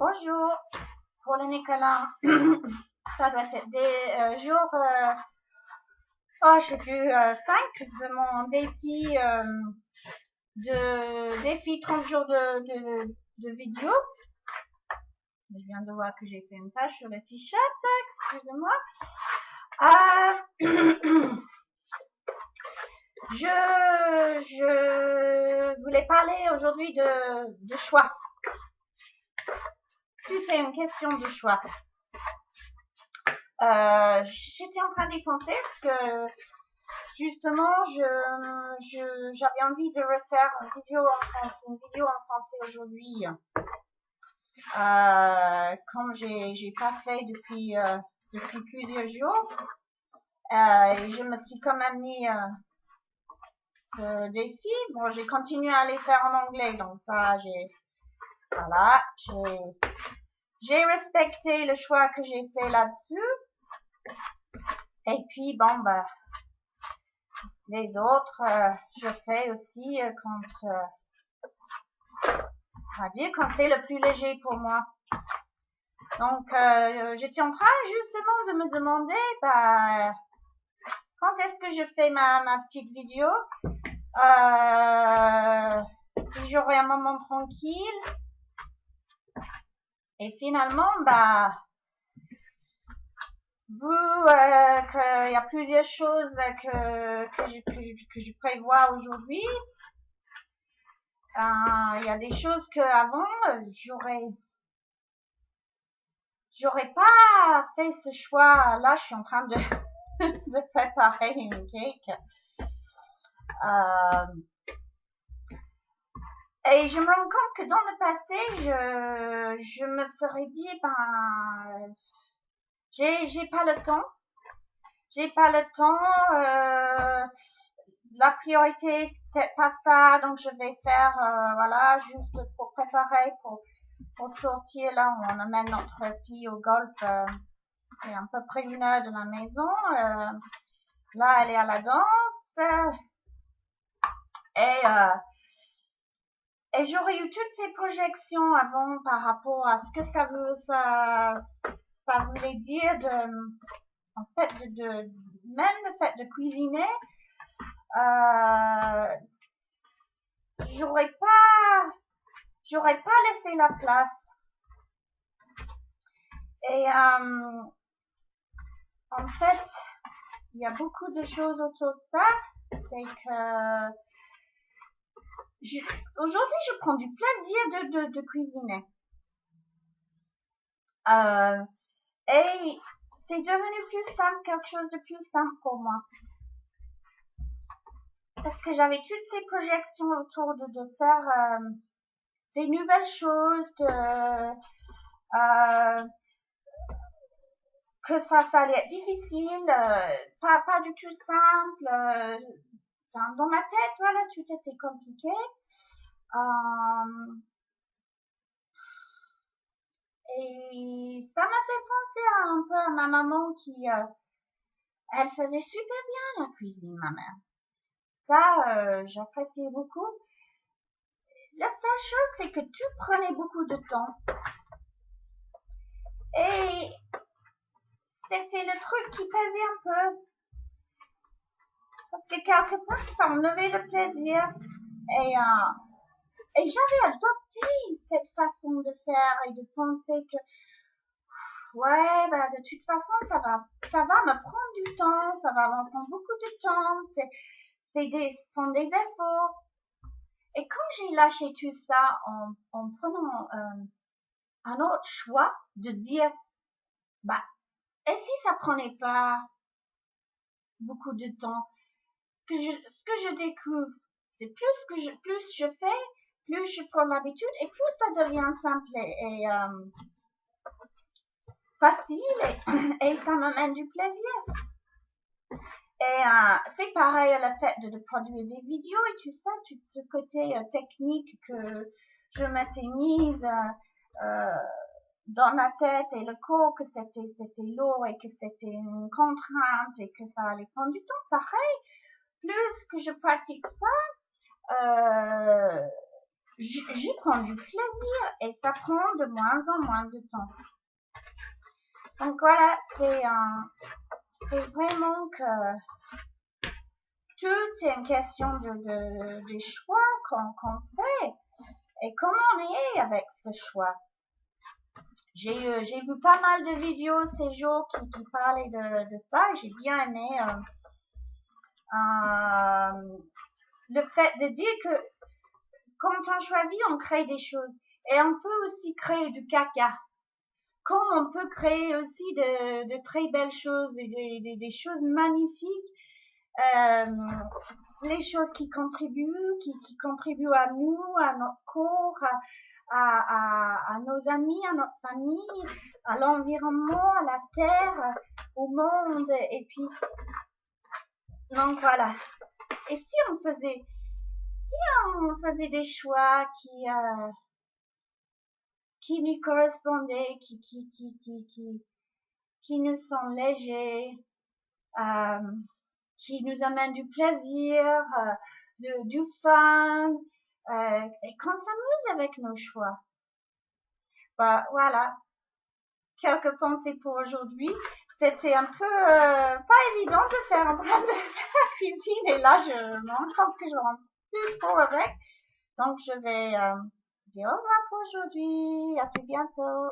Bonjour, pour le Nicolas. Ça doit être des jours, je sais plus, 5 de mon défi, défi 30 jours de vidéo. Je viens de voir que j'ai fait une tâche sur le t-shirt, excusez-moi. Je voulais parler aujourd'hui de choix. Tout est une question de choix. J'étais en train d'y penser que justement j'avais envie de refaire une vidéo en français aujourd'hui, comme j'ai pas fait depuis plusieurs jours, et je me suis quand même mis ce défi. Bon, j'ai continué à les faire en anglais, donc ça j'ai respecté le choix que j'ai fait là-dessus. Et puis bon, bah les autres, je fais aussi quand on va dire quand c'est le plus léger pour moi. Donc j'étais en train justement de me demander quand est-ce que je fais ma petite vidéo, si j'aurai un moment tranquille. Et finalement, qu'il y a plusieurs choses que je prévois aujourd'hui. Il y a des choses que avant j'aurais pas fait ce choix. Là, je suis en train de de préparer une cake. Et je me rends compte que dans le passé, je me serais dit, j'ai pas le temps. J'ai pas le temps. La priorité, c'est pas ça. Donc, je vais faire, voilà, juste pour préparer, pour sortir là où on amène notre fille au golf. C'est à peu près 1 heure de la maison. Là, elle est à la danse. Et j'aurais eu toutes ces projections avant par rapport à ce que ça voulait dire en fait, même le fait de cuisiner, j'aurais pas laissé la place. Et, en fait, il y a beaucoup de choses autour de ça. C'est que, aujourd'hui, je prends du plaisir de cuisiner. Et c'est devenu plus simple, quelque chose de plus simple pour moi. Parce que j'avais toutes ces projections autour de faire des nouvelles choses, que ça allait être difficile, pas du tout simple. Dans ma tête, voilà, tout était compliqué. Et ça m'a fait penser un peu à ma maman qui, elle faisait super bien la cuisine, ma mère. Ça, j'appréciais beaucoup. La seule chose, c'est que tout prenait beaucoup de temps. Et c'était le truc qui pesait un peu. Parce que quelque part, ça enlevait le plaisir. Et j'avais adopté cette façon de faire et de penser que, ouais, de toute façon, ça va me prendre du temps, ça va me prendre beaucoup de temps, ce sont des efforts. Et quand j'ai lâché tout ça en prenant un autre choix de dire, et si ça prenait pas beaucoup de temps, ce que je découvre, c'est plus je fais, plus je prends l'habitude et plus ça devient simple et facile et ça m'amène du plaisir. Et c'est pareil le fait de produire des vidéos et tout ça, tout ce côté technique que je m'étais mise dans ma tête et le cours, que c'était lourd et que c'était une contrainte et que ça allait prendre du temps. Pareil, plus que je pratique ça, j'y prends du plaisir et ça prend de moins en moins de temps. Donc voilà, c'est vraiment que tout est une question de choix qu'on fait et comment on est avec ce choix. J'ai vu pas mal de vidéos ces jours qui parlaient de ça et j'ai bien aimé le fait de dire que quand on choisit, on crée des choses et on peut aussi créer du caca. Comme on peut créer aussi de très belles choses et des choses magnifiques, les choses qui contribuent à nous, à notre corps, à nos amis, à notre famille, à l'environnement, à la terre, au monde. Et puis, donc voilà. Et si on faisait des choix qui nous correspondaient, qui nous sont légers, qui nous amènent du plaisir, du fun, et qu'on s'amuse avec nos choix. Bah, voilà, quelques pensées pour aujourd'hui. C'était un peu pas évident de faire en train de faire la cuisine et là je me rends compte que je rentre plus trop avec. Donc je vais dire au revoir pour aujourd'hui. À très bientôt.